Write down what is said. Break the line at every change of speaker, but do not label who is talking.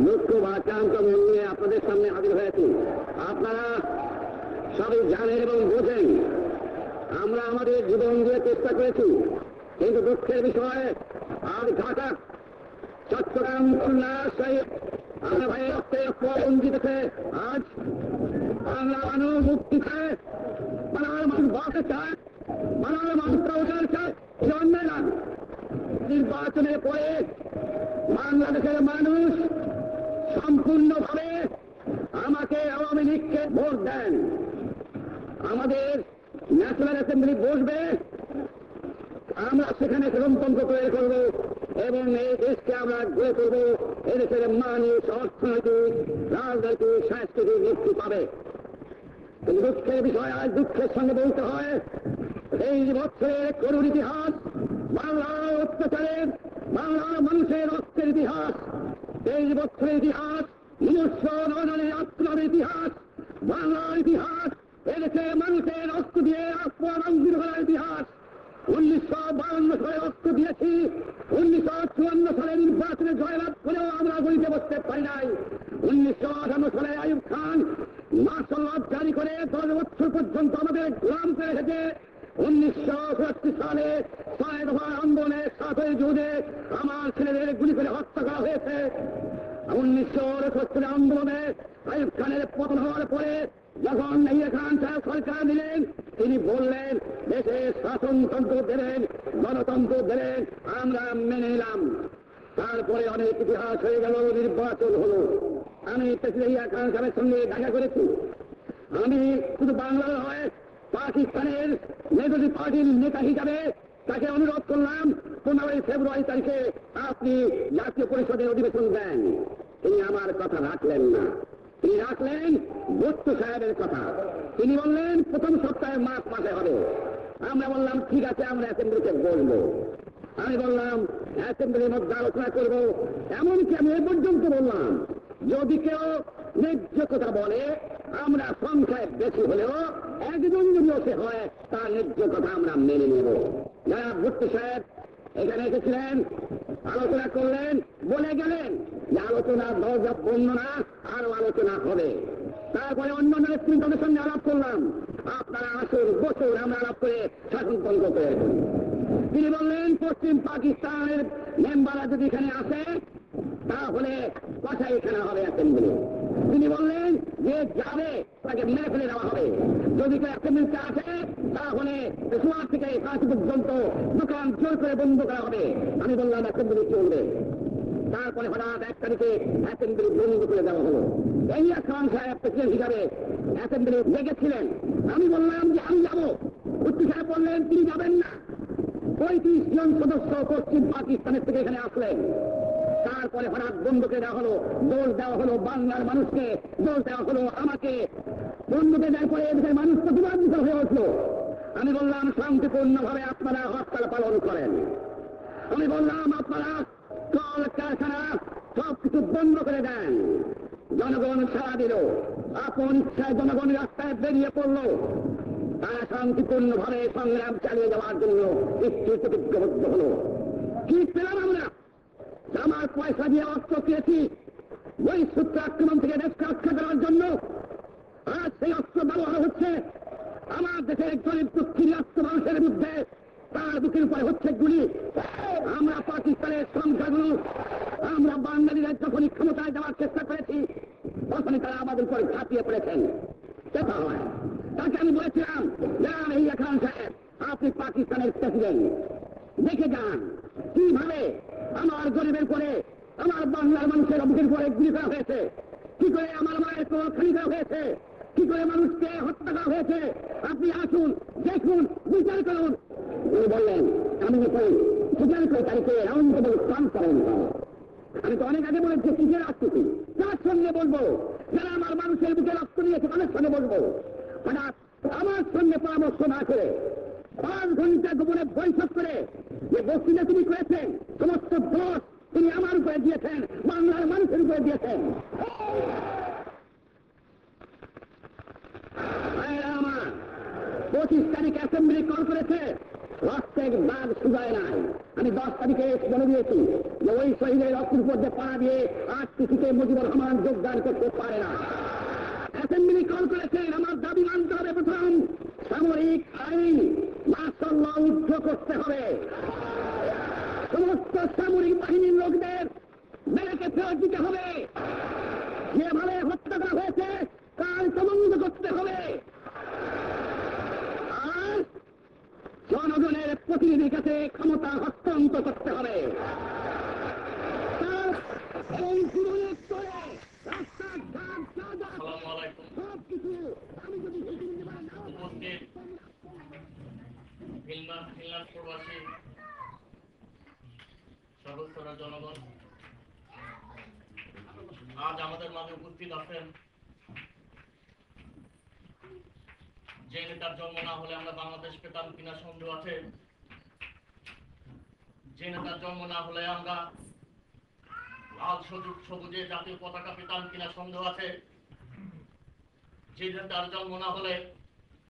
দুঃখ ভারাক্রান্ত মন নিয়ে আপনাদের সামনে হাজির হয়েছি। আপনারা সবই জানেন এবং বোঝেন আমরা আমাদের জীবন দিয়ে চেষ্টা করেছি, কিন্তু দুঃখের বিষয় আজ ঢাকা, চট্টগ্রাম, খুলনা, শহীদ আমরা ভাই রক্তে রঞ্জিত আজ বাংলা মানুষ মুক্তি চায়, বাংলার মানুষ বাঁচতে চায়, বাংলার মানুষ প্রচার চায়। এই অন্যায় না। নির্বাচনের পরে বাংলাদেশের মানুষ সম্পূর্ণভাবে আমাকে আওয়ামী লীগকে ভোট দেন। আমাদের ন্যাশনাল অ্যাসেম্বলি বসবে, আমরা সেখানে গণতন্ত্র তৈরি করব এবং এই দেশকে আমরা গড়ে তুলব। এদেশের মানুষ অর্থনৈতিক, রাজনৈতিক, সাংস্কৃতিক মুক্তি পাবে। কিন্তু দুঃখের বিষয়, আজ দুঃখের সঙ্গে বলতে হয়, এই বছরের করুণ ইতিহাস, বাংলার অত্যাচারের, বাংলার মানুষের রক্তের ইতিহাস, এই বছরের ইতিহাস, মনুষ্য নয়নের আত্মার ইতিহাস, বাংলার ইতিহাস, এদেশের মানুষের রক্ত দিয়ে আত্মরঞ্জিত করার ইতিহাস। 1952 সালে রক্ত দিয়েছি, 1954 সালে নির্বাচনে জয়লাভ করেও আমরা গলিতে বসতে পারি নাই। 1958 সালে আইয়ুব খান মার্শাল ল জারি করে 10 বছর পর্যন্ত আমাদের গোলাম করে রেখেছে। 1967 সালে 6 দফা আন্দোলনের 7ই জুনে আমার ছেলেদের গুলি করে হত্যা করা হয়েছে। 1968 আন্দোলনে আইয়ুব খানের পতন হওয়ার পরে যখন নাহিয়া খান সাহেব সরকার নিলেন, তিনি বললেন দেশে শাসনতন্ত্র দেবেন, গণতন্ত্র দেবেন, আমরা মেনে নিলাম। তারপরে অনেক ইতিহাস হয়ে গেল, নির্বাচন হলো। আমি নাহিয়া খান সাহেবের সঙ্গে দেখা করেছি। আমি শুধু বাংলার নয়, পাকিস্তানের মেজরিটি পার্টির নেতা হিসাবে তাকে অনুরোধ করলাম 15 ফেব্রুয়ারি তারিখে আপনি জাতীয় পরিষদের অধিবেশন দেন। তিনি আমার কথা রাখলেন না। তিনি রাখলেন ভুট্টো সাহেবের কথা। তিনি বললেন প্রথম সপ্তাহে মার্চ মাসে হবে। আমরা বললাম ঠিক আছে, আমরা অ্যাসেম্বলিতে বলবো। আমি বললাম অ্যাসেম্বলির মধ্যে আলোচনা করবো। এমনকি আমি এ পর্যন্ত বললাম যদি কেউ ন্যায্য কথা বলে, আমরা সংখ্যায় বেশি হলেও একজন যদি ওসে হয় তার ন্যায্য কথা আমরা মেনে নেব। যারা ভুট্টো সাহেব এখানে এসেছিলেন, আলোচনা করলেন, বলে গেলেন যে আলোচনা দরজা বন্ধ না, আরো আলোচনা হবে। তারপরে অন্যান্য নেতৃত্বের সঙ্গে আলাপ করলাম, আপনারা আসুন, বছর আমরা আলাপ করে শাসনতন্ত্র করে। তিনি বললেন পশ্চিম পাকিস্তানের মেম্বাররা যদি এখানে আসে তাহলে কথা এখানে হবে অ্যাসেম্বলি। তিনি বললেন যে যাবে তাকে মেরে ফেলে দেওয়া হবে। যদি কেউ অ্যাসেম্বলিতে আসে তাহলে সোয়া থেকে 5 পর্যন্ত দোকান জোর করে বন্ধ করা হবে। আমি বললাম অ্যাসেম্বলি চলবে। তারপরে হঠাৎ 1 তারিখে অ্যাসেম্বলি বন্ধ করে দেওয়া হলো। নাহিয়া খান সাহেব প্রেসিডেন্ট হিসাবে অ্যাসেম্বলি লেগেছিলেন। আমি বললাম যে আমি যাবো। ভুট্টো সাহেব বললেন তিনি যাবেন না। 35 জন সদস্য পশ্চিম পাকিস্তানের থেকে এখানে আসলেন। তারপরে হঠাৎ বন্ধ করে দেওয়া হলো, দোষ দেওয়া হলো বাংলার মানুষকে, দোষ দেওয়া হলো আমাকে। বন্ধ করে দেওয়ার পরে এদেশের মানুষ প্রতিবাদ হয়ে উঠল। আমি বললাম শান্তিপূর্ণভাবে আপনারা হরতাল পালন করেন। আমি বললাম আপনারা কল কারখানা সবকিছু বন্ধ করে দেন। জনগণ সাড়া দিল, আপন ইচ্ছায় জনগণ রাস্তায় বেরিয়ে পড়ল। তারা শান্তিপূর্ণভাবে সংগ্রাম চালিয়ে যাওয়ার জন্য একটু প্রতিজ্ঞাবদ্ধ হল। কি পেলাম আমরা? আমার পয়সা দিয়ে অস্ত্র পেয়েছি ওই সূত্র আক্রমণ থেকে দেশকে রক্ষা করার জন্য। আজ সেই অস্ত্র ব্যবহার হচ্ছে আমার দেশের গরিব দুঃখী রাষ্ট্র মানুষের বিরুদ্ধে, তার বুকের উপরে হচ্ছে গুলি। আমরা পাকিস্তানের সংখ্যাগুলো, আমরা বাঙালিরা যখনই ক্ষমতায় যাওয়ার চেষ্টা করেছি তখনই তারা আমাদের উপরে ঝাঁপিয়ে পড়েছেন। দেখা হয় তাকে আমি বলেছিলাম নাহিয়া খান সাহেব, আপনি পাকিস্তানের প্রেসিডেন্ট, দেখে যান কিভাবে আমার গরিবের পরে, আমার বাংলার মানুষের বুকের উপরে গুলি করা হয়েছে, কি করে আমার মায়ের কোল খালি করা হয়েছে, কি করে মানুষকে হত্যা করা হয়েছে। আপনি আসুন, দেখুন, বিচার করুন। উনি বললেন আমি যখন বিচার করে তারিখে রাউন্ড টেবল কনফারেন্স হবে। আমি তো অনেক আগে বলেছি কিসের আসছি, তার সঙ্গে বলবো, যারা আমার মানুষের বুকে রক্ত নিয়েছে তাদের সঙ্গে বলবো। হঠাৎ আমার সঙ্গে পরামর্শ না করে 5 ঘন্টা গোপনে বৈঠক করে যে বস্তিতে তিনি করেছেন সমস্ত দোষ তিনি আমার উপরে দিয়েছেন, বাংলার মানুষের উপরে দিয়েছেন। আমার 25 তারিখ অ্যাসেম্বলি কল করেছে, রক্তের দাগ শুকায় নাই। আমি 10 তারিখে বলে দিয়েছি যে ওই শহীদের রক্তের উপর যে পা দিয়ে আজ কিছুতে মুজিবুর রহমান যোগদান করতে পারে না। অ্যাসেম্বলি কল করেছেন, আমার দাবি মানতে হবে। প্রথম সামরিক আইন মাশাআল্লাহ উদ্ধ করতে হবে, সমস্ত সামরিক বাহিনীর লোকদের মেরেকে ফেরত দিতে হবে, যেভাবে হত্যা করা হয়েছে তার তদন্ত করতে হবে, আর জনগণের প্রতিনিধির কাছে ক্ষমতা হস্তান্তর করতে হবে। তার এই জীবনের স্তরে রাস্তাঘাট সব কিছু আমি যদি
প্রবাসী সর্বস্তরের জনগণ আজ আমাদের মাঝে উপস্থিত আছেন। যে নেতার জন্ম না হলে আমরা বাংলাদেশ পেতাম কিনা সন্দেহ আছে। যে নেতার জন্ম না হলে আমরা লাল সবুজে জাতীয় পতাকা পেতাম কিনা সন্দেহ আছে। যে নেতার জন্ম না হলে